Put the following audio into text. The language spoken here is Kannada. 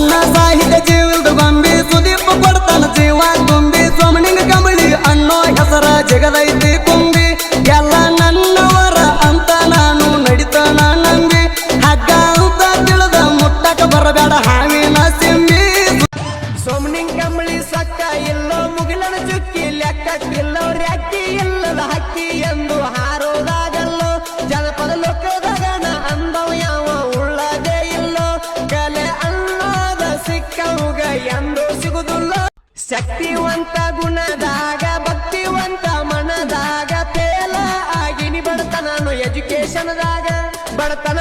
ನನ್ನ ಸಾಹಿತ್ಯ ಜೀವದ ಗೊಂಬಿ ಸುದೀಪ್ ಕೊಡ್ತಾನ ಜೀವ ತುಂಬಿ ಸೋಮನಿಂಗ ಕಂಬಳಿ ಅನ್ನೋ ಹೆಸರ ಜಗದೈತಿ ಕುಂಬಿ ಎಲ್ಲ ನನ್ನವರ ಅಂತ ನಾನು ನಡಿತಾನ ನಂಬಿ ಹಗ್ಗ ಅಂತ ತಿಳಿದ ಮುಟ್ಟಕ ಬರಬೇಡ ಹಾವಿನ ಸಿಂಬಿ ಸೋಮನಿಂಗ ಕಂಬಳಿ ಸಕ್ಕ ಇಲ್ಲೋ ಮುಗಿಲನ ಚುಕ್ಕಿ ಲೆಕ್ಕಕ್ಕಿಲ್ಲೋ ರ್ಯಾಕಿ ಇಲ್ಲದ ಹಕ್ಕಿ ಎಂದು ಹಾರೋದಾಗಲ್ಲೋ ಜನಪದ ಲೋಕದಗಣ ಅಂದವ ಯಾವ ಉಳ್ಳದೇ ಇಲ್ಲೋ ಕಲೆ ಅನ್ನೋದ ಸಿಕ್ಕವುಗ ಎಂದು ಸಿಗುದಿಲ್ಲ ಶಕ್ತಿವಂತ ಗುಣದಾಗ ಭಕ್ತಿವಂತ ಮನದಾಗ ಫೇಲ ಆಗಿನಿ ಬಡತನ ಎಜುಕೇಶನ್ದಾಗ ಬಡತನ